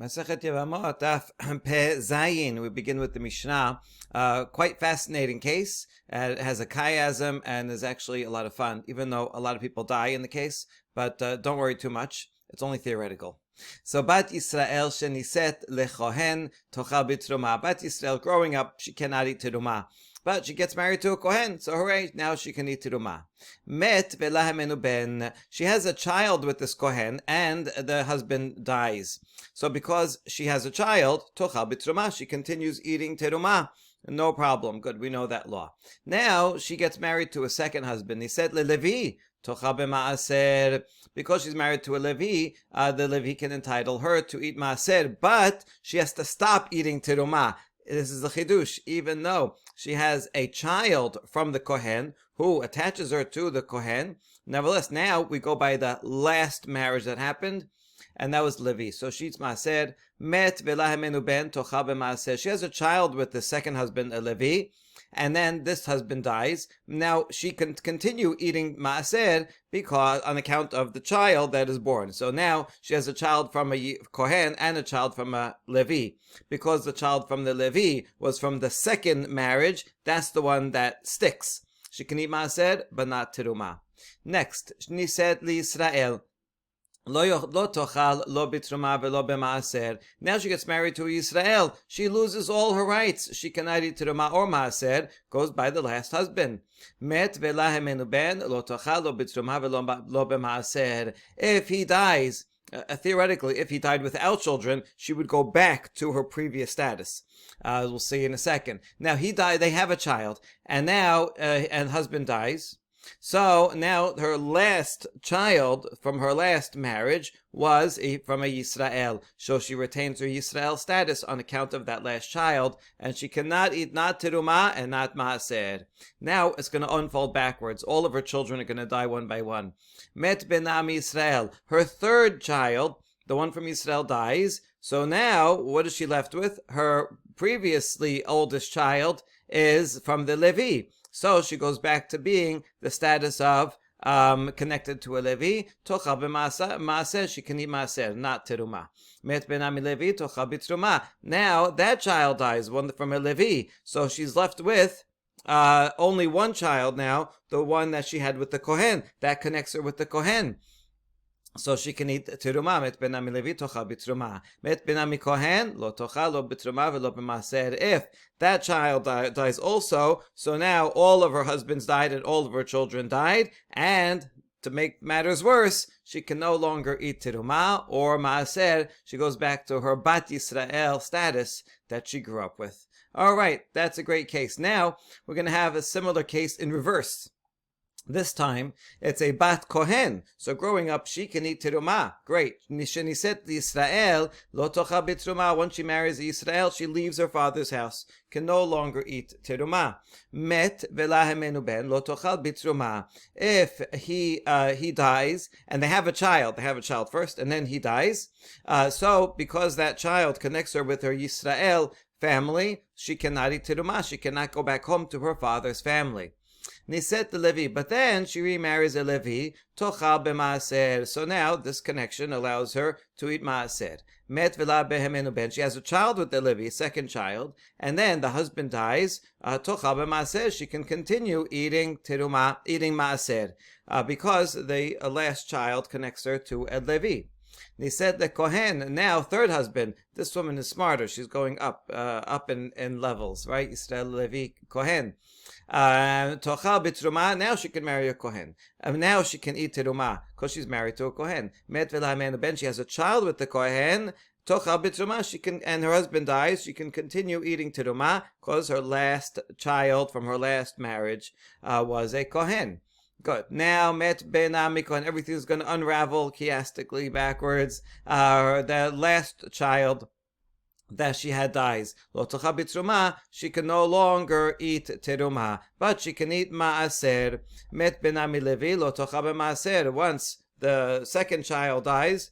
Masechet Yevamot, Daf Pe Zayin. We begin with the Mishnah. Quite fascinating case. It has a chiasm and is actually a lot of fun, even though a lot of people die in the case. But don't worry too much. It's only theoretical. So Bat Yisrael sheniset lechohen tochal bitruma. Bat Yisrael, growing up, she cannot eat teruma. But she gets married to a kohen, so hooray, now she can eat teruma. Met velahemenu ben. She has a child with this kohen, and the husband dies. So because she has a child, tochal bitruma, she continues eating teruma. No problem. Good, we know that law. Now she gets married to a second husband. He said levi. Tochal b'maaser. Because she's married to a Levi, the Levi can entitle her to eat maaser, but she has to stop eating teruma. This is the chidush. Even though she has a child from the kohen who attaches her to the kohen, nevertheless, now we go by the last marriage that happened, and that was Levi. So she eats maaser. Met velahemenu ben tochal b'maaser. She has a child with the second husband, a Levi. And then this husband dies. Now she can continue eating maaser because on account of the child that is born. So now she has a child from a kohen and a child from a Levi. Because the child from the Levi was from the second marriage, that's the one that sticks. She can eat maaser, but not teruma. Next, Shniset li Israel. Lo tochal lo bitruma velo b'maaser. Now she gets married to Israel. She loses all her rights. She cannot eat teruma or maaser. Goes by the last husband. Met velahemenu ben lo tochal lo bitruma velo b'maaser. If he dies, theoretically, if he died without children, she would go back to her previous status. We'll see in a second. Now he died. They have a child, and now and husband dies. So now her last child from her last marriage was from a Yisrael. So she retains her Yisrael status on account of that last child, and she cannot eat not teruma and not maaser. Now it's going to unfold backwards. All of her children are going to die one by one. Met benam Yisrael. Her third child, the one from Yisrael, dies. So now what is she left with? Her previously oldest child is from the Levi. So she goes back to being the status of connected to a Levi. Tochal b'maaser, she can eat maaser, not teruma. Met benami Levi, tochal bitruma. Now that child dies, one from a Levi. So she's left with only one child now, the one that she had with the kohen. That connects her with the kohen. So she can eat teruma. Met benami Levi tochal bitruma. Met benami kohen lo tochal lo bitruma velo b'maaser. If that child dies also, so now all of her husbands died and all of her children died, and to make matters worse, she can no longer eat teruma or maaser. She goes back to her Bat Yisrael status that she grew up with. All right, that's a great case. Now we're going to have a similar case in reverse. This time, it's a bat kohen. So growing up, she can eat teruma. Great. Nisheniset Yisrael, lo tochal bitruma. Once she marries Yisrael, she leaves her father's house. Can no longer eat teruma. Met velahemenu ben, lo tochal bitruma. If he dies, and they have a child first, and then he dies. So because that child connects her with her Yisrael family, she cannot eat teruma. She cannot go back home to her father's family. Niset the Levi, but then she remarries a Levi, tochal b'maaser. So now this connection allows her to eat maaser. Met v'la behemenu ben. She has a child with the Levi, second child, and then the husband dies. Tochal b'maaser. She can continue eating teruma, eating maaser, because the last child connects her to a Levi. Niset the Kohen, now third husband. This woman is smarter. She's going up in levels, right? Yisrael Levi Kohen. Tochal bitruma. Now she can marry a Kohen. Now she can eat teruma because she's married to a Kohen. Met v'lahamenu ben. She has a child with the Kohen. Tochal bitruma. She can, and her husband dies. She can continue eating teruma because her last child from her last marriage was a Kohen. Good. Now, met benami kohen. Everything's going to unravel chiastically backwards. The last child that she had dies. Lo tochal bitruma. She can no longer eat teruma, but she can eat maaser. Met benami Levi. Lo tochal b'maaser. Once the second child dies,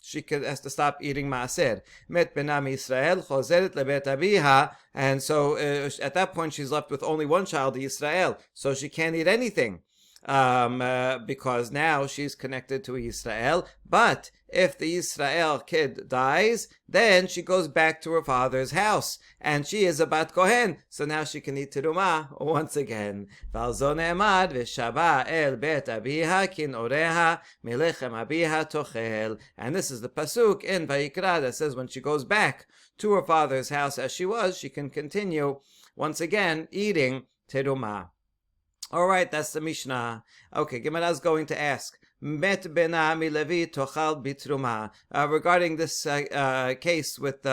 she has to stop eating maaser. Met benami Israel. Chozeret lebet aviha. And so at that point, she's left with only one child, Israel. So she can't eat anything. because now she's connected to Israel. But if the Israel kid dies, then she goes back to her father's house, and she is a bat kohen, so now she can eat teruma once again. V'alzo ne'emad v'shaba el bet abiha kin oreha milechem abiha tochel. And this is the pasuk in Vayikra that says when she goes back to her father's house as she was, she can continue once again eating teruma. All right, that's the Mishnah. Okay, Gemara is going to ask, Met bena milevi tochal bitruma. Regarding this case with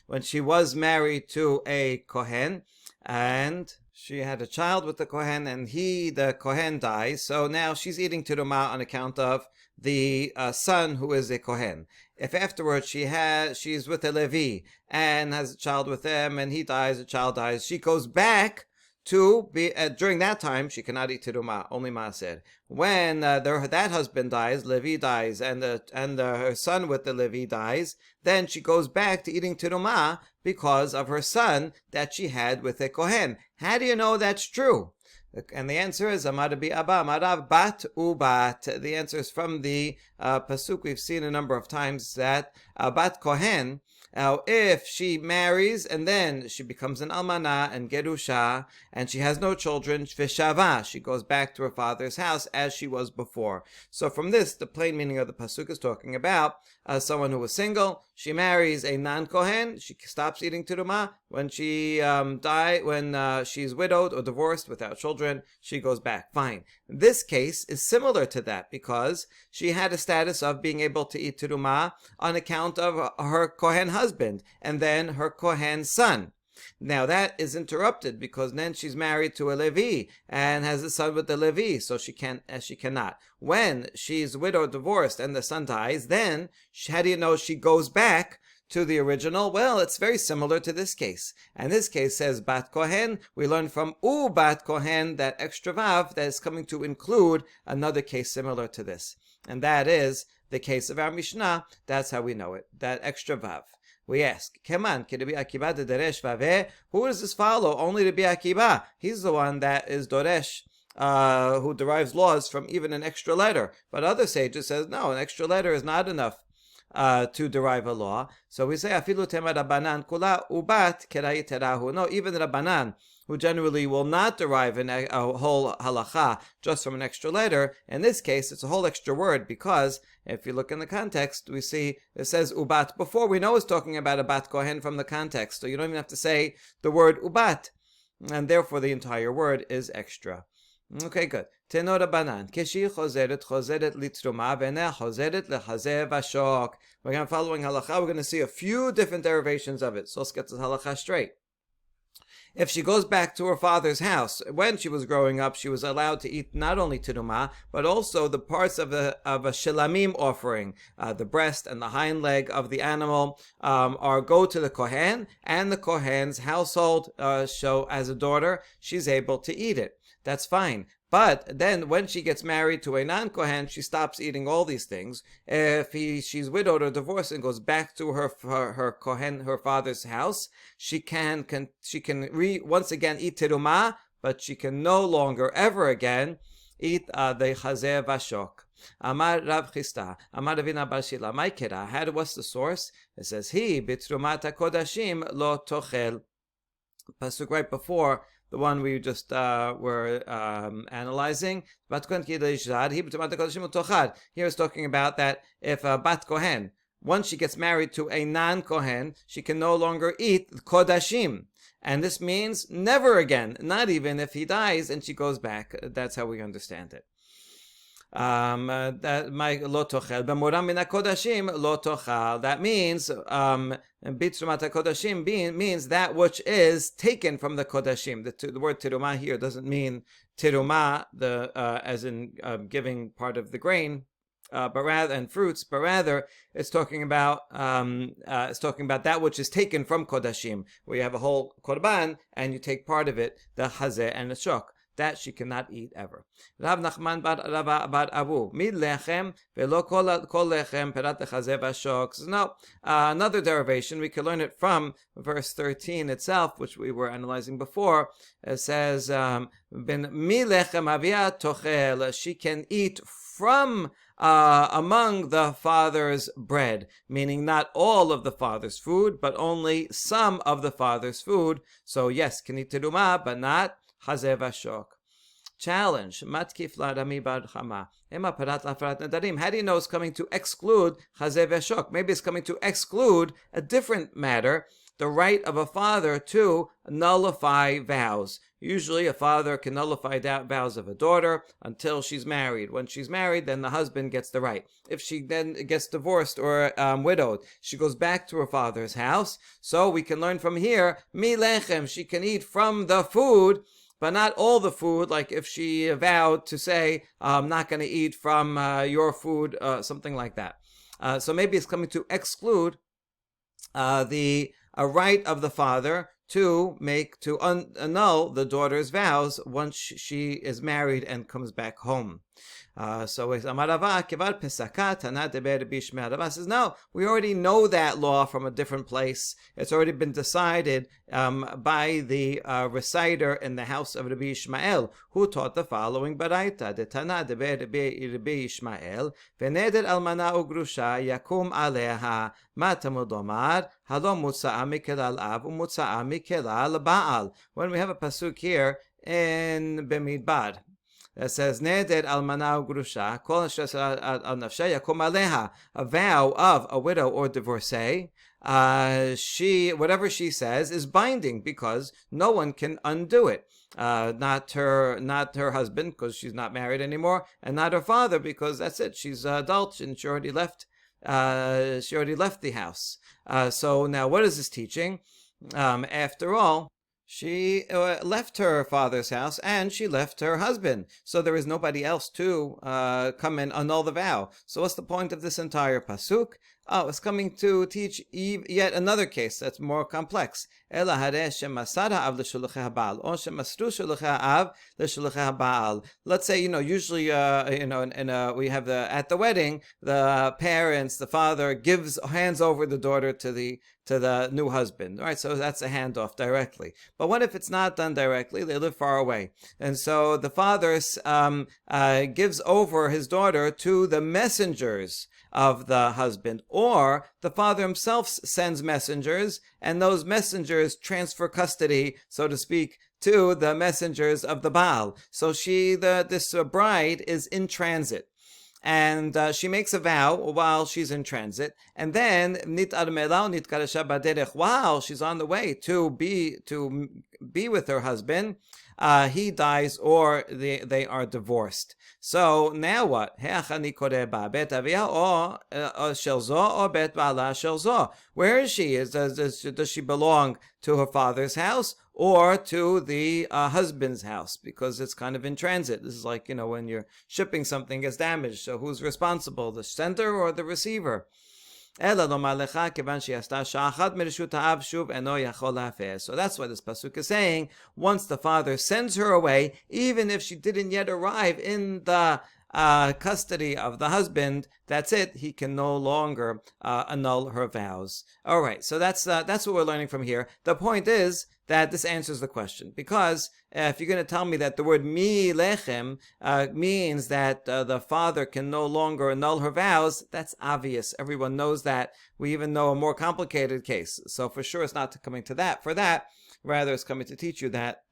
when she was married to a Kohen, and she had a child with the Kohen, and the Kohen dies, so now she's eating teruma on account of the son who is a Kohen. If afterwards she's with a Levi and has a child with him, and he dies, the child dies, she goes back to be during that time she cannot eat teruma, only maaser. When that husband dies, Levi dies, and her son with the Levi dies, then she goes back to eating teruma because of her son that she had with a Kohen. How do you know that's true? And the answer is Amar bi Abba, Amarav bat ubat. The answer is from the pasuk we've seen a number of times that bat Kohen. Now, if she marries and then she becomes an almana and gerusha and she has no children, v'shava, she goes back to her father's house as she was before. So from this, the plain meaning of the pasuk is talking about someone who was single. She marries a non-kohen. She stops eating teruma. When she when she's widowed or divorced without children, she goes back. Fine. This case is similar to that because she had a status of being able to eat teruma on account of her kohen husband and then her kohen son. Now that is interrupted because then she's married to a Levi and has a son with the Levi, so she cannot. When she's widowed, divorced, and the son dies, then how do you know she goes back to the original? Well, it's very similar to this case. And this case says Bat Kohen. We learn from U Bat Kohen, that extra vav that is coming to include another case similar to this. And that is the case of our Mishnah. That's how we know it, that extra vav. We ask, Keman, ki Rabbi Akiva de Deresh Vaveh? Who does this follow? Only Rabbi Akiva. He's the one that is Doresh, who derives laws from even an extra letter. But other sages says, no, an extra letter is not enough to derive a law. So we say, Afilu tema Rabbanan kula ubat kerai terahu. No, even Rabbanan, who generally will not derive a whole halacha just from an extra letter. In this case, it's a whole extra word because if you look in the context, we see it says ubat before. We know it's talking about a bat kohen from the context, so you don't even have to say the word ubat, and therefore the entire word is extra. Okay, good. Tenor Rabbanan, keshi chozeret litruma v'neh chozeret lechazeh v'shok. We're going to following halacha. We're going to see a few different derivations of it. So let's get the halacha straight. If she goes back to her father's house, when she was growing up, she was allowed to eat not only teruma, but also the parts of a shilamim offering, the breast and the hind leg of the animal, go to the kohen, and the kohen's household, so as a daughter, she's able to eat it. That's fine. But then when she gets married to a non-Kohen, she stops eating all these things. If she's widowed or divorced and goes back to her Kohen, her father's house, she can once again eat teruma, but she can no longer ever again eat the chazeh vashok. Amar Rav Chista, Amar Ravina Bar Shila, Maikera. What's the source? It says, He bitrumat kodashim lo tochel. Pasuk right before the one we just were analyzing. Here it's talking about that if Bat Kohen, once she gets married to a non-Kohen, she can no longer eat Kodashim. And this means never again, not even if he dies and she goes back. That's how we understand it. That means bitrumat kodashim means that which is taken from the kodashim. The word teruma here doesn't mean teruma as in giving part of the grain, but rather and fruits, but rather it's talking about that which is taken from kodashim, where you have a whole korban and you take part of it, the hazeh and the shok. that she cannot eat ever. Rav Nachman bar Abu, mid lechem velo kol lechem perat lechazev ashok. No, another derivation, we can learn it from verse 13 itself, which we were analyzing before. It says, ben mi lechem avia tochel, she can eat from among the father's bread, meaning not all of the father's food, but only some of the father's food. So yes, can eat teruma, but not chazev ashok. Challenge. Matkif larami bar chama. Ema parat lafarat nadarim. How do you know it's coming to exclude chazev ashok? Maybe it's coming to exclude a different matter, the right of a father to nullify vows. Usually a father can nullify vows of a daughter until she's married. When she's married, then the husband gets the right. If she then gets divorced or widowed, she goes back to her father's house. So we can learn from here, mi lechem, she can eat from the food, but not all the food, like if she vowed to say, I'm not going to eat from your food, something like that. So maybe it's coming to exclude the right of the father to annul the daughter's vows once she is married and comes back home. So Amarava Kevar Pesaka Tana Deber Bishmei. Rava says, no, we already know that law from a different place. It's already been decided by the reciter in the house of Rabbi Ishmael, who taught the following Baraita: De Tana Deber Rabbi Ishmael, Veneder Almana Ugrusha Yakum Aleha Matamud Omar Halo Mutsa'a Mikelal Av Umutsa'a Mikelal Baal. When we have a pasuk here in Bemidbar, it says, Neder almana ugrusha, kol al nafsha yakum aleha, a vow of a widow or divorcee. Whatever she says is binding because no one can undo it. Not her husband, because she's not married anymore, and not her father, because that's it. She's adult and she already left the house. So now, what is this teaching? After all, she left her father's house and she left her husband. So there is nobody else to come and annul the vow. So what's the point of this entire pasuk? Oh, it's coming to teach yet another case that's more complex. Let's say, usually, we have at the wedding, the parents, the father hands over the daughter to the new husband. All right, so that's a handoff directly. But what if it's not done directly? They live far away. And so the father gives over his daughter to the messengers of the husband, or the father himself sends messengers, and those messengers transfer custody, so to speak, to the messengers of the Baal. So this bride is in transit, and she makes a vow while she's in transit, and then while she's on the way to be with her husband, he dies or they are divorced. So now what? Where is she? Does she belong to her father's house or to the husband's house? Because it's kind of in transit. This is like, when you're shipping something gets damaged. So who's responsible? The sender or the receiver? So that's why this pasuk is saying, once the father sends her away, even if she didn't yet arrive in the custody of the husband, that's it. He can no longer annul her vows. All right, so that's what we're learning from here. The point is that this answers the question, because if you're going to tell me that the word mi lechem means that the father can no longer annul her vows, that's obvious. Everyone knows that. We even know a more complicated case. So for sure it's not coming to that. For that, rather it's coming to teach you that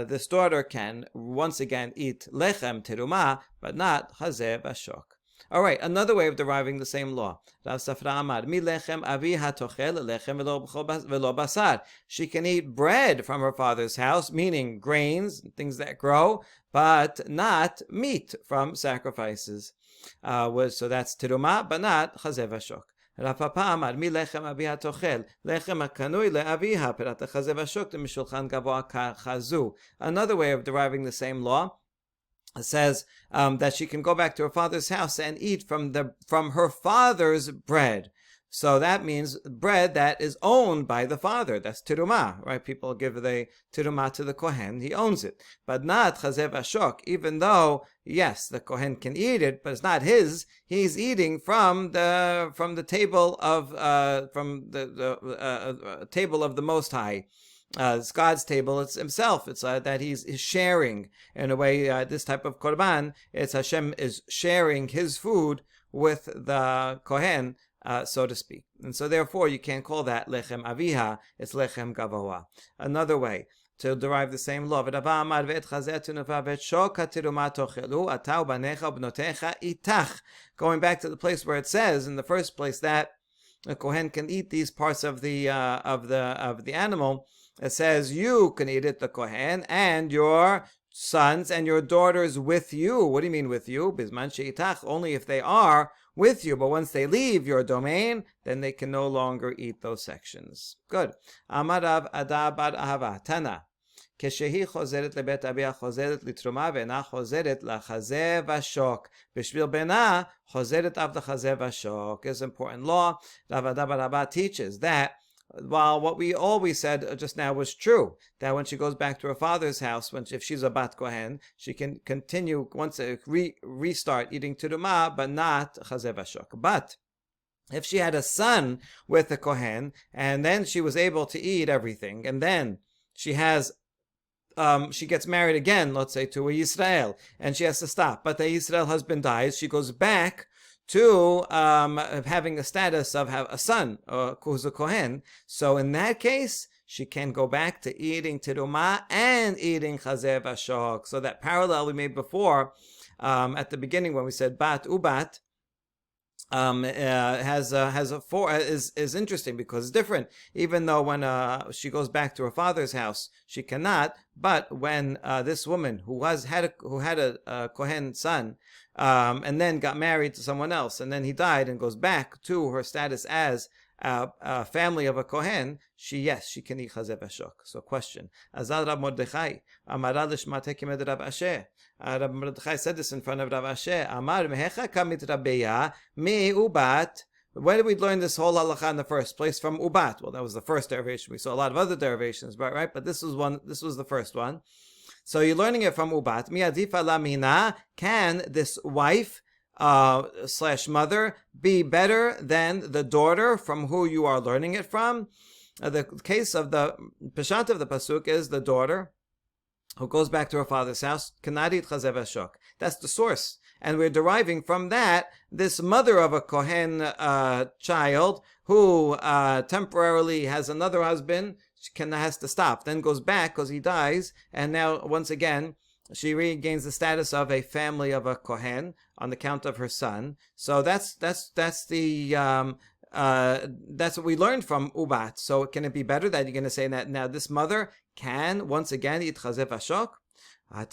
this daughter can once again eat lechem teruma, but not chazev ashok. All right, another way of deriving the same law. Rav Safra Amar, mi lechem avi hatochel lechem velo basar. She can eat bread from her father's house, meaning grains, things that grow, but not meat from sacrifices. So that's teruma, but not chazev ashok. Rav Papa Amar, mi lechem avi hatochel lechem hakanui leaviha perat chazev ashok mishulchan gavoa chazu. Another way of deriving the same law says that she can go back to her father's house and eat from her father's bread. So that means bread that is owned by the father. That's tirumah, right? People give the tirumah to the kohen. He owns it. But not chazev ashok, even though, yes, the kohen can eat it, but it's not his. He's eating from the table of table of the Most High. It's God's table. It's himself. It's that he's sharing in a way. This type of korban, it's Hashem is sharing his food with the kohen, so to speak. And so therefore you can't call that lechem aviha. It's lechem gavoa. Another way to derive the same law. Going back to the place where it says in the first place that a kohen can eat these parts of the animal. It says you can eat it, the kohen, and your sons and your daughters with you. What do you mean with you? Bisman she'itach, only if they are with you. But once they leave your domain, then they can no longer eat those sections. Good. Amarav Ada bar Ahava Tana. כשהיא חוזרת לבית אביה חוזרת לתרומה ואינה חוזרת לחזה ושוק. בשביל בנה חוזרת אף לחזה ושוק. It's an important law. Rav Ada bar Ahava teaches that while what we always said just now was true, that when she goes back to her father's house, if she's a bat kohen, she can continue once restart eating terumah, but not chazeh vashok. But if she had a son with a kohen, and then she was able to eat everything, and then she gets married again, let's say to a Yisrael, and she has to stop, but the Yisrael husband dies, she goes back to having the status of a son who's a kohen. So in that case, she can go back to eating terumah and eating chazeh vashok. So that parallel we made before at the beginning when we said bat ubat is interesting because it's different. Even though when she goes back to her father's house, she cannot. But when this woman who had a kohen son, and then got married to someone else, and then he died and goes back to her status as a family of a kohen, she can eat chazeh vashok. So question: Azal Rab Mordechai Amara l'shmate kimed Rav Asher. Rab Mordechai said this in front of Rav Asher. Amar mehecha kamit Rabbeya mi ubat. Where did we learn this whole halacha in the first place? From ubat. Well, that was the first derivation. We saw a lot of other derivations, right? But this was the first one. So you're learning it from ubat. Mi adifa la mina. Can this wife / mother be better than the daughter from who you are learning it from? The case of the Peshat of the pasuk is the daughter who goes back to her father's house cannot eat chazeh vashok. That's the source, and we're deriving from that this mother of a kohen child who temporarily has another husband. She has to stop, then goes back because he dies, and now once again she regains the status of a family of a kohen on the count of her son. So that's what we learned from ubat. So can it be better that you're going to say that now this mother can once again eat chazeh vashok? And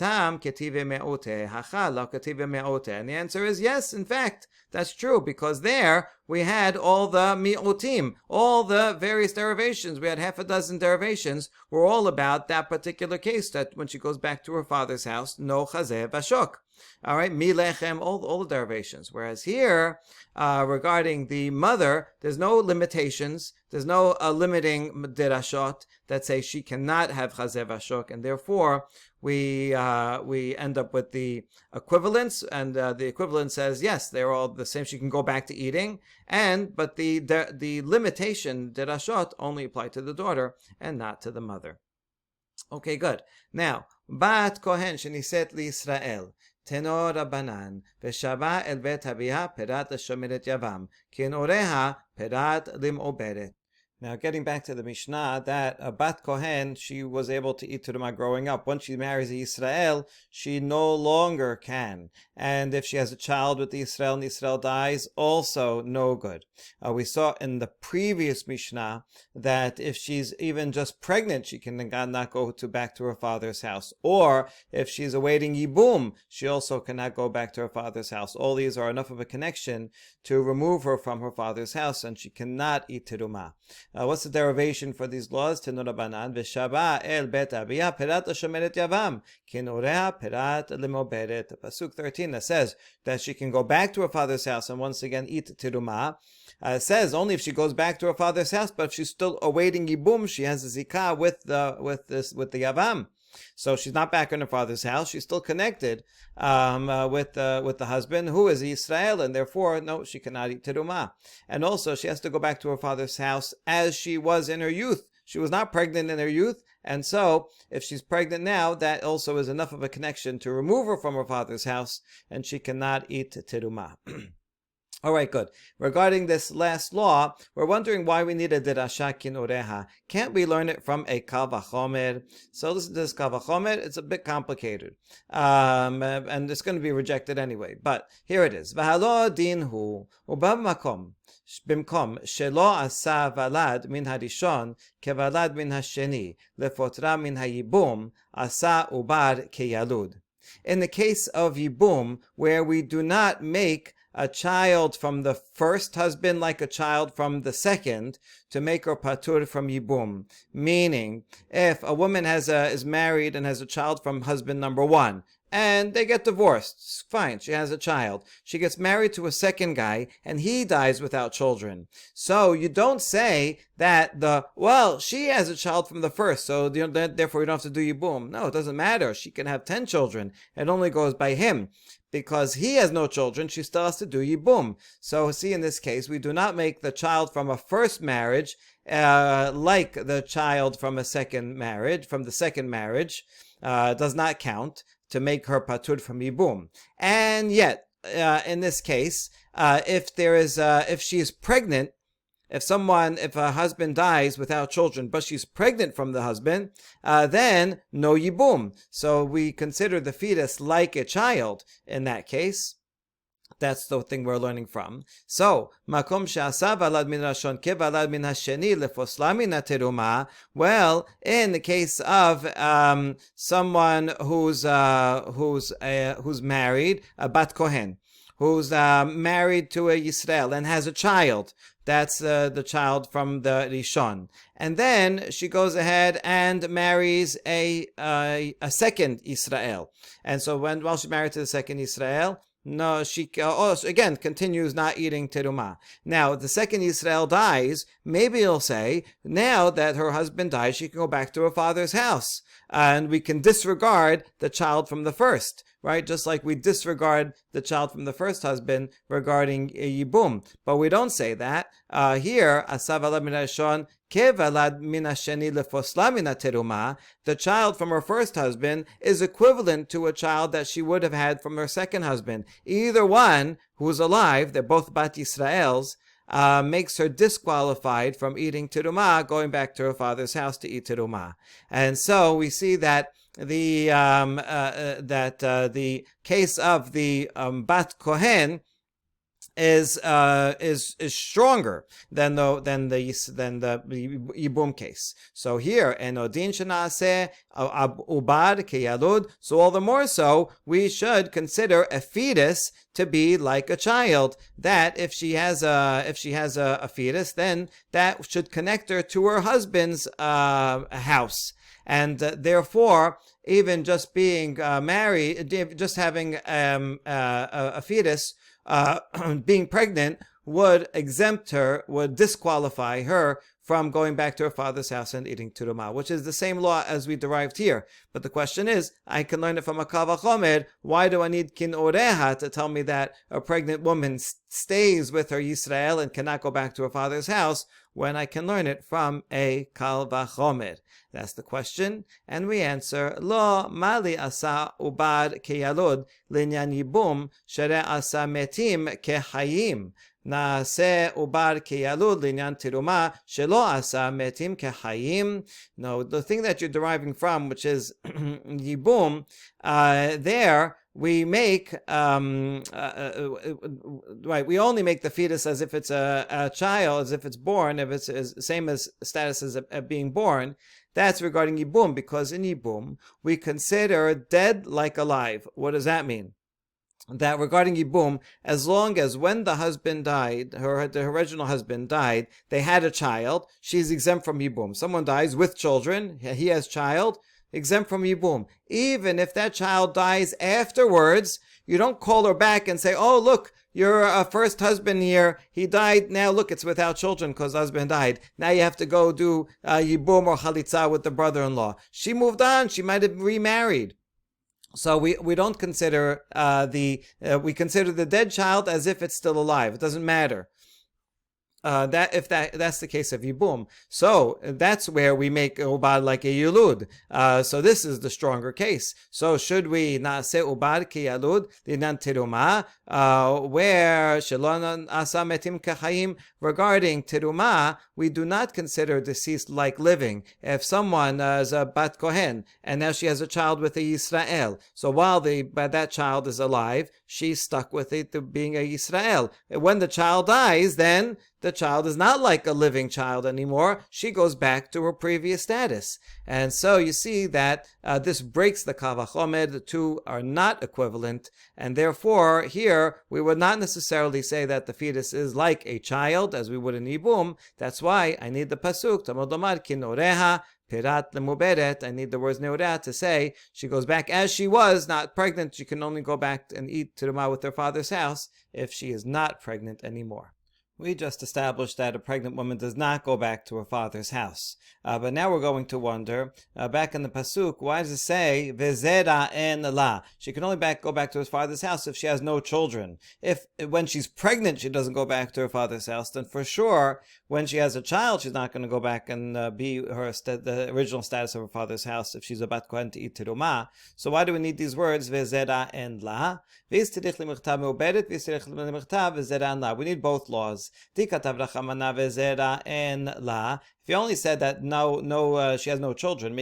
the answer is yes, in fact, that's true, because there we had all the mi'otim, all the various derivations. We had half a dozen derivations were all about that particular case, that when she goes back to her father's house, no chazeh vashok. All right, mi lechem, all the derivations. Whereas here, regarding the mother, there's no limitations. There's no limiting derashot that say she cannot have chazeh vashok, and therefore we end up with the equivalence, and the equivalent says yes, they're all the same. She can go back to eating, but the limitation derashot only apply to the daughter and not to the mother. Okay, good. Now, bat kohen sheniset liYisrael. Tenor Rabbanan, Veshava el bet Abiha perat l'shomeret Yavam, ki en oreha perat lim'oberet. Now, getting back to the Mishnah, that a Bat Kohen, she was able to eat terumah growing up. Once she marries a Yisrael, she no longer can. And if she has a child with the Yisrael and the Yisrael dies, also no good. We saw in the previous Mishnah that if she's even just pregnant, she can not go back to her father's house. Or if she's awaiting Yibum, she also cannot go back to her father's house. All these are enough of a connection to remove her from her father's house, and she cannot eat terumah. What's the derivation for these laws? Tenor Rabbanan, Veshaba el bet Abiya perat l'shomeret Yavam, ki en oreha perat lim'oberet. Pasuk 13 that says that she can go back to her father's house and once again eat terumah. says only if she goes back to her father's house, but if she's still awaiting Yibum, she has a Zikah with the Yavam. So she's not back in her father's house. She's still connected with the husband, who is Israel, and therefore, no, she cannot eat terumah. And also, she has to go back to her father's house as she was in her youth. She was not pregnant in her youth, and so if she's pregnant now, that also is enough of a connection to remove her from her father's house, and she cannot eat terumah. All right, good. Regarding this last law, we're wondering why we need a derasha kinureha. Can't we learn it from a kal vachomer? So listen to this kal vachomer. It's a bit complicated, and it's going to be rejected anyway. But here it is. V'halo dinhu ubav makom במקום שלא עשה ולד מן הראשון כוולד מן השני לפוטרה מן הייבום עשה עובר כילוד. In the case of yibum, where we do not make a child from the first husband like a child from the second, to make her patur from yibum. Meaning, if a woman is married and has a child from husband number one, and they get divorced, fine, she has a child. She gets married to a second guy, and he dies without children. So you don't say that she has a child from the first, so therefore you don't have to do yibum. No, it doesn't matter. She can have 10 children. It only goes by him. Because he has no children, she still has to do yibum. So see, in this case, we do not make the child from a first marriage like the child from the second marriage. Does not count to make her patur from yibum. And yet, in this case, if she is pregnant, if a husband dies without children, but she's pregnant from the husband, then no yibum. So we consider the fetus like a child in that case. That's the thing we're learning from. So, makom she'asa valad min rashon ke valad min hasheni lefosla min hateruma. Well, in the case of someone who's married, a bat kohen, who's married to a Yisrael and has a child. That's the child from the Rishon. And then she goes ahead and marries a second Israel. And so while she's married to the second Israel, no, she again continues not eating terumah. Now, if the second Israel dies, maybe he'll say, now that her husband died, she can go back to her father's house. And we can disregard the child from the first, right? Just like we disregard the child from the first husband regarding yibum. But we don't say that. Here, asa valad min harishon kevalad min hasheni lefosla min hateruma, the child from her first husband is equivalent to a child that she would have had from her second husband. Either one who's alive, they're both bat Yisraels, makes her disqualified from eating terumah, going back to her father's house to eat terumah. And so we see that the case of the bat kohen is stronger than the yibum case. So here, enodin shenaseh ubar keyalud. So all the more so, we should consider a fetus to be like a child. That if she has a fetus, then that should connect her to her husband's house. And therefore, even just being married, just having a fetus, being pregnant would exempt her, would disqualify her from going back to her father's house and eating terumah, which is the same law as we derived here. But the question is, I can learn it from a kal vachomer. Why do I need kin oreha to tell me that a pregnant woman stays with her Yisrael and cannot go back to her father's house when I can learn it from a kal vachomer? That's the question, and we answer, Lo mali asa ubad keyalod linyan yibum shere asa metim kehayim. Naaseh ubar keyalud linyan terumah shelo asa metim kehayim. No, the thing that you're deriving from, which is yibum, there we make right. We only make the fetus as if it's a child, as if it's born, if it's same as status as being born. That's regarding yibum, because in yibum we consider dead like alive. What does that mean? That regarding yibum, as long as when the husband died, the original husband died, they had a child, she's exempt from yibum. Someone dies with children, he has child, exempt from Yibum. Even if that child dies afterwards, you don't call her back and say, oh, look, your first husband here, he died. Now, look, it's without children because the husband died. Now you have to go do Yibum or Chalitza with the brother-in-law. She moved on. She might have remarried. So we don't consider we consider the dead child as if it's still alive. It doesn't matter. That's the case of Yibum. So that's where we make Ubad like a Yulud. So this is the stronger case. So should we Naase Ubad ki Yalud, Dinan Tiruma, where Shalon Asa Metim Kachayim, regarding Tiruma, we do not consider deceased like living. If someone is a Bat Kohen, and now she has a child with a Yisrael, so while that child is alive, she's stuck with it being a Yisrael. When the child dies, then the child is not like a living child anymore. She goes back to her previous status. And so you see that this breaks the Kal Vachomer. The two are not equivalent. And therefore, here, we would not necessarily say that the fetus is like a child, as we would in Yibum. That's why I need the Pasuk, Tamod Omar ki noreha, Pirat lemuberet. I need the words neurah to say she goes back as she was, not pregnant. She can only go back and eat terumah with her father's house if she is not pregnant anymore. We just established that a pregnant woman does not go back to her father's house. But now we're going to wonder, back in the Pasuk, why does it say, Vezera en la? She can only go back to his father's house if she has no children. If when she's pregnant she doesn't go back to her father's house, then for sure, when she has a child, she's not going to go back and be the original status of her father's house if she's a bat kohen to eat terumah. So why do we need these words, Vezera en la? We need both laws. If you only said that she has no children,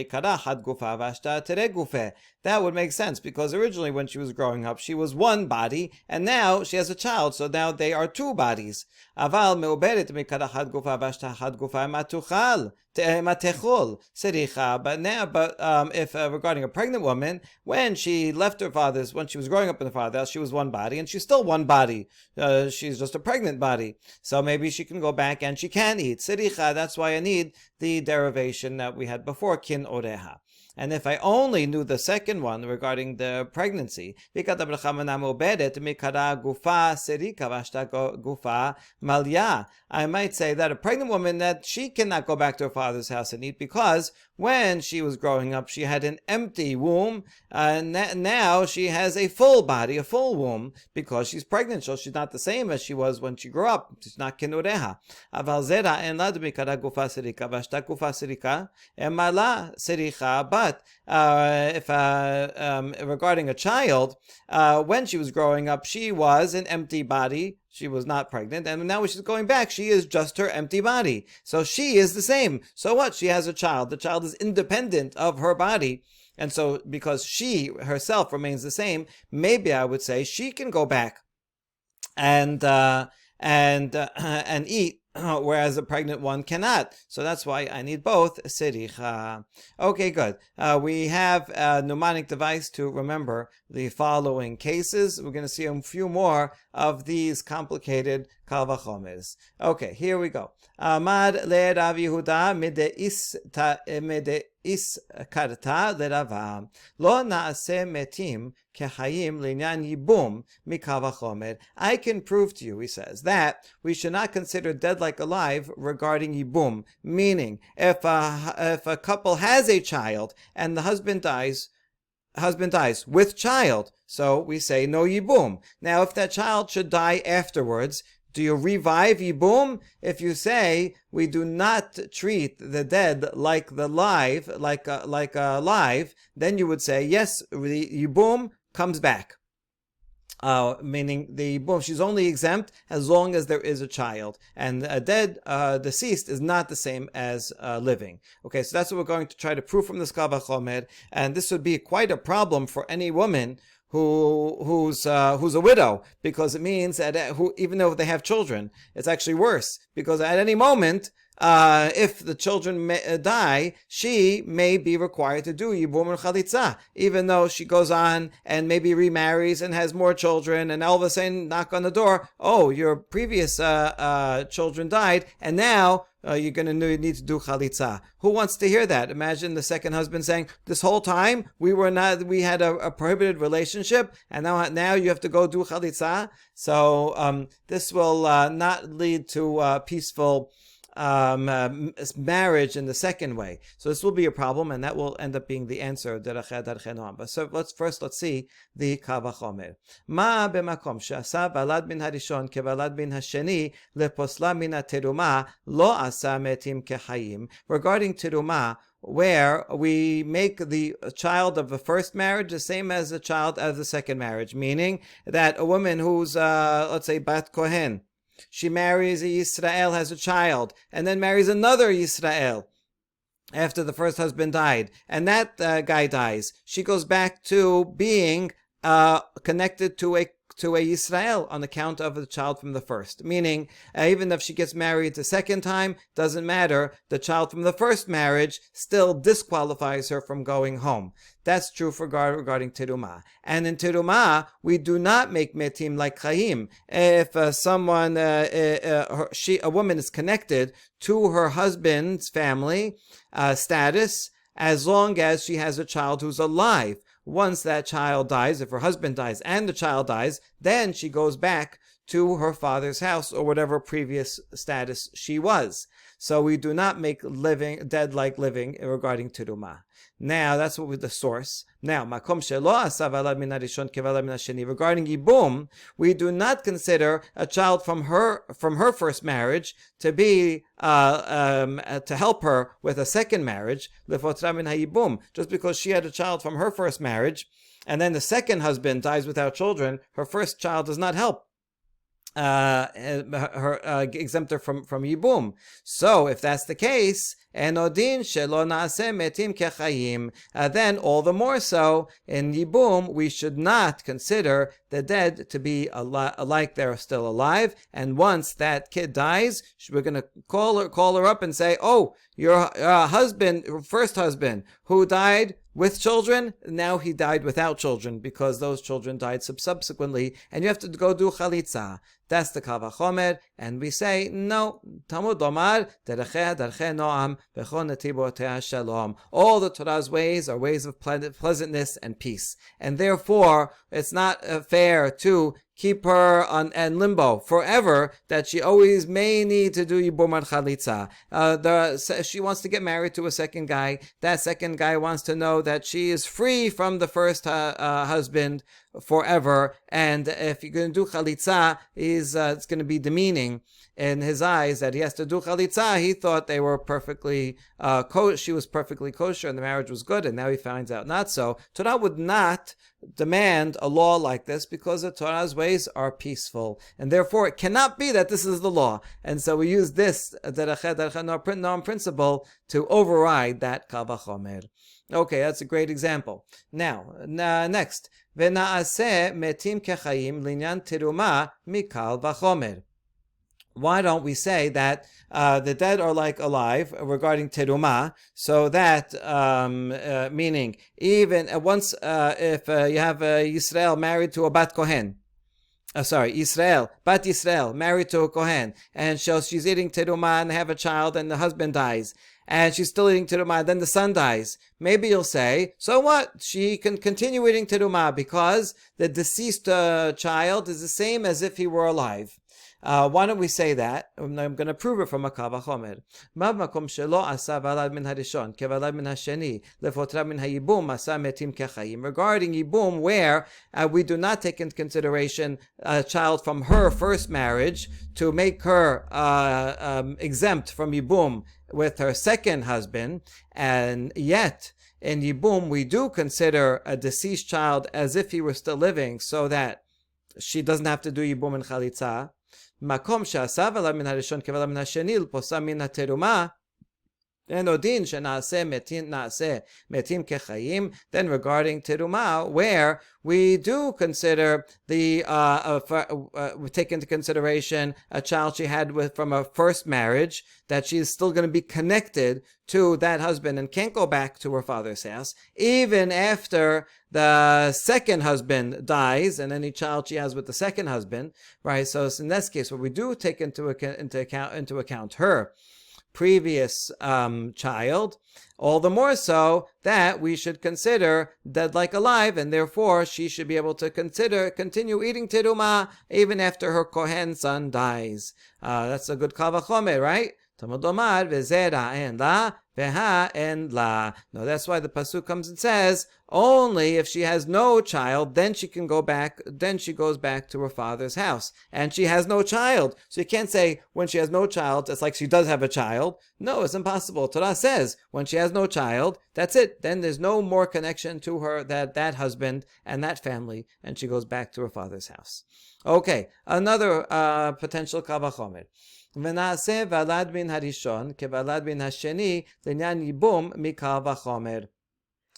that would make sense, because originally when she was growing up, she was one body, and now she has a child, so now they are two bodies. But if regarding a pregnant woman, when she left her father's, when she was growing up in the father's house, she was one body, and she's still one body. She's just a pregnant body. So maybe she can go back and she can eat. Siricha, that's why I need the derivation that we had before, kin oreha. And if I only knew the second one regarding the pregnancy, I might say that a pregnant woman, that she cannot go back to her father's house and eat, because when she was growing up, she had an empty womb, and now she has a full body, a full womb, because she's pregnant. So she's not the same as she was when she grew up. She's not kinureha. But if regarding a child, when she was growing up, she was an empty body. She was not pregnant, and now when she's going back, she is just her empty body. So she is the same. So what? She has a child. The child is independent of her body. And so because she herself remains the same, maybe I would say she can go back and eat, whereas a pregnant one cannot. So that's why I need both siricha. Okay, good. We have a mnemonic device to remember the following cases. We're going to see a few more of these complicated kal vachomers. Okay, here we go. Amad le Rav Yehuda is karta leravam lo naase metim kehayim linyan yibum mikal vachomer. I can prove to you, he says, that we should not consider dead like alive regarding yibum. Meaning, if a couple has a child and the husband dies with child, so we say no yibum. Now, if that child should die afterwards, do you revive Yibum? If you say we do not treat the dead like the live, like alive, then you would say yes, the Yibum comes back. Meaning the Yibum, she's only exempt as long as there is a child, and a dead, deceased is not the same as living. Okay, so that's what we're going to try to prove from this Kal Vachomer, and this would be quite a problem for any woman who's a widow, because it means that even though they have children, it's actually worse, because at any moment if the children die, she may be required to do Yibum and Chalitza, even though she goes on and maybe remarries and has more children, and all of a sudden knock on the door, oh, your previous children died, and now you're going to need to do Chalitza. Who wants to hear that? Imagine the second husband saying, this whole time we had a prohibited relationship, and now you have to go do Chalitza. So this will not lead to peaceful marriage in the second way. So this will be a problem, and that will end up being the answer. But so let's see the Kavachomer. Ma b'makom she'asa balad min harishon kevalad min hasheni leposla min teruma lo asa metim kechayim. Regarding teruma, where we make the child of the first marriage the same as the child of the second marriage, meaning that a woman who's let's say Bat Kohen, she marries a Yisrael, has a child, and then marries another Yisrael after the first husband died, and that guy dies. She goes back to being connected to a Yisrael on account of the child from the first. Meaning, even if she gets married the second time, doesn't matter. The child from the first marriage still disqualifies her from going home. That's true for regarding teruma. And in teruma, we do not make metim like chayim. If a woman is connected to her husband's family status, as long as she has a child who's alive. Once that child dies, if her husband dies and the child dies, then she goes back to her father's house or whatever previous status she was. So we do not make dead like living regarding teruma. Now that's what with the source. Now makom shelo asa valad min harishon kevalad min hasheni. Regarding yibum, we do not consider a child from her first marriage to be to help her with a second marriage. Lefotra min hayibum. Just because she had a child from her first marriage, and then the second husband dies without children, her first child does not help. Exempt her from yibum. So if that's the case, enodin shelo naaseh metim kechayim, then all the more so in yibum we should not consider the dead to be like they're still alive. And once that kid dies, we're going to call her up and say, oh, your first husband who died with children, now he died without children because those children died subsequently, and you have to go do chalitza. That's the Kavachomer, and we say, no, Talmud Omar, derecheh noam, v'chon netibotea shalom. All the Torah's ways are ways of pleasantness and peace. And therefore, it's not fair to keep her in limbo forever, that she always may need to do Yibum and Chalitza. She wants to get married to a second guy. That second guy wants to know that she is free from the first husband forever. And if you're going to do Chalitza, it's going to be demeaning in his eyes that he has to do Chalitza. He thought they were perfectly she was perfectly kosher and the marriage was good, and now he finds out not so. Torah would not demand a law like this because the Torah's ways are peaceful, and therefore it cannot be that this is the law. And so we use this derecheh noam principle to override that Kavachomer. Okay, that's a great example. Now, next, v'naaseh metim kechayim linyan teruma mikal v'chomer. Why don't we say that the dead are like alive regarding teruma, so that meaning even once if you have Yisrael married to a Bat Kohen, Bat Yisrael married to a Kohen, and she's eating teruma and they have a child and the husband dies, and she's still eating teruma, then the son dies. Maybe you'll say, so what? She can continue eating teruma because the deceased child is the same as if he were alive. Why don't we say that? I'm going to prove it from a Kavachomer. Makom shelo asa valad min harishon kevalad min hasheni lefotra min hayibum asa metim kechayim. Regarding yibum, where we do not take into consideration a child from her first marriage to make her exempt from yibum with her second husband, and yet in yibum we do consider a deceased child as if he were still living, so that she doesn't have to do yibum and chalitza. Makom she'asa valad min harishon kevalad min hasheni l'posa min hateruma. Then regarding teruma, where we do consider we take into consideration a child she had from a first marriage, that she's still going to be connected to that husband and can't go back to her father's house, even after the second husband dies, and any child she has with the second husband, right? So in this case, what we do take into account her previous child, all the more so that we should consider dead like alive, and therefore she should be able to continue eating teruma even after her Kohen son dies. That's a good kal vachomer, right? Talmud Lomar v'zera en la veha en la. No, that's why the pasuk comes and says only if she has no child, then she can go back. Then she goes back to her father's house, and she has no child. So you can't say when she has no child, it's like she does have a child. No, it's impossible. Torah says when she has no child, that's it. Then there's no more connection to her that husband and that family, and she goes back to her father's house. Okay, another potential kal vachomer. ונעשה ולד מן הראשון כולד מן השני לעניין ייבום מקל וחומר.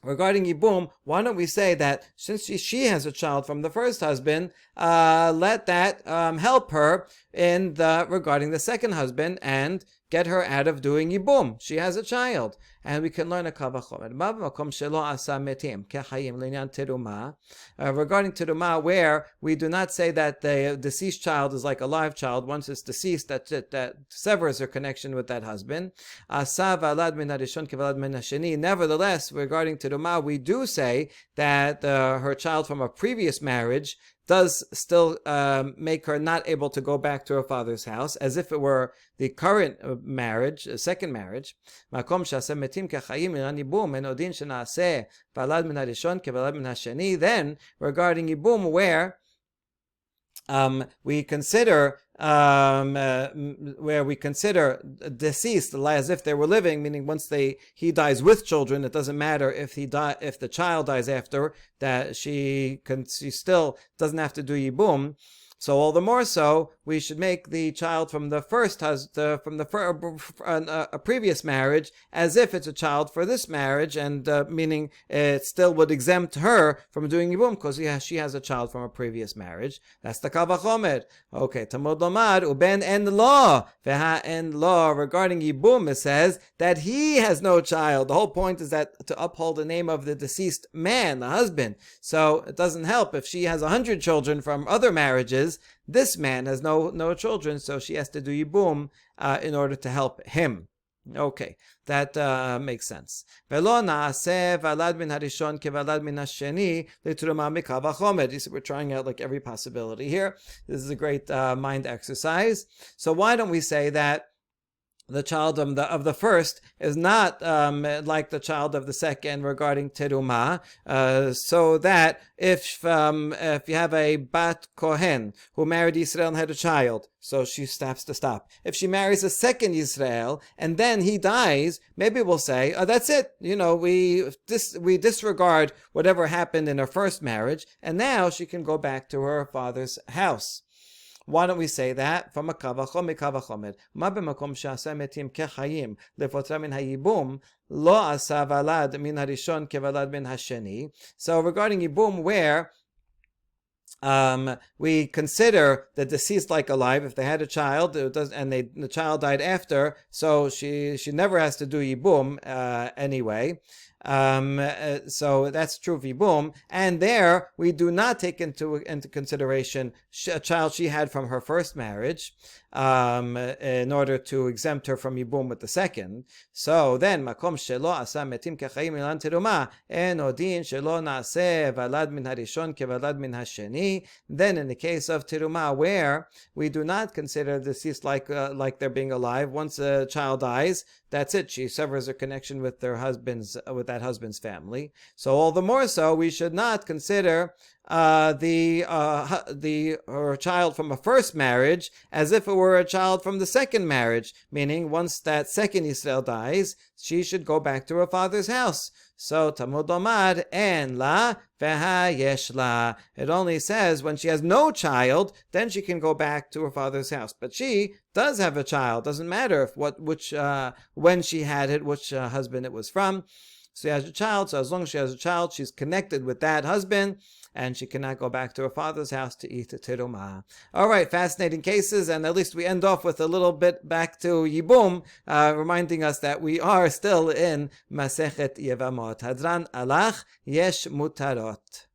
Regarding Yibum, why don't we say that since she has a child from the first husband, let that help her regarding the second husband and get her out of doing Yibum. She has a child. And we can learn a kal vachomer. Regarding teruma, where we do not say that the deceased child is like a live child. Once it's deceased, that's it. That severs her connection with that husband. Nevertheless, regarding teruma, we do say that her child from a previous marriage does still make her not able to go back to her father's house, as if it were the current marriage, second marriage. Then, regarding Yibum, where we consider deceased as if they were living, meaning once he dies with children, it doesn't matter if the child dies after that, she still doesn't have to do Yibum. So all the more so, we should make the child from the first a previous marriage as if it's a child for this marriage, and meaning it still would exempt her from doing Yibum because she has a child from a previous marriage. That's the kal vachomer. Okay, Talmud Lomar uben en lo veha en lo. Regarding Yibum, it says that he has no child. The whole point is that to uphold the name of the deceased man, the husband. So it doesn't help if she has 100 children from other marriages. This man has no children, so she has to do Yibum in order to help him. Okay, that makes sense. You see, we're trying out like every possibility here. This is a great mind exercise. So why don't we say that the child of the first is not like the child of the second regarding teruma, so that if you have a bat kohen who married Yisrael and had a child, so she has to stop. If she marries a second Yisrael and then he dies, maybe we'll say, oh, that's it. We disregard whatever happened in her first marriage, and now she can go back to her father's house. Why don't we say that? From a kal vachomer. Ma b'makom she'asa metim kechayim lefotra min hayibum lo asa valad min harishon kevalad min hasheni. So regarding Yibum, where we consider the deceased like alive, if they had a child the child died after, so she never has to do Yibum anyway. So that's true of Yibum, and there we do not take into consideration a child she had from her first marriage in order to exempt her from Yibum with the second. So then makom shelo asa metim kechayim ilan teruma en odin shelo naaseh valad min harishon kevalad min hasheni. Then in the case of teruma, where we do not consider the deceased like they're being alive, once a child dies, that's it. She severs her connection with that husband's family. So all the more so, we should not consider her child from a first marriage as if it were a child from the second marriage, meaning once that second Yisrael dies, she should go back to her father's house. So Talmud Omar en la veha yesh la. It only says when she has no child, then she can go back to her father's house. But she does have a child. Doesn't matter if when she had it, which husband it was from. So she has a child. So as long as she has a child, she's connected with that husband, and she cannot go back to her father's house to eat the terumah. All right, fascinating cases, and at least we end off with a little bit back to Yibum, reminding us that we are still in Masechet Yevamot. Hadran alach yesh mutarot.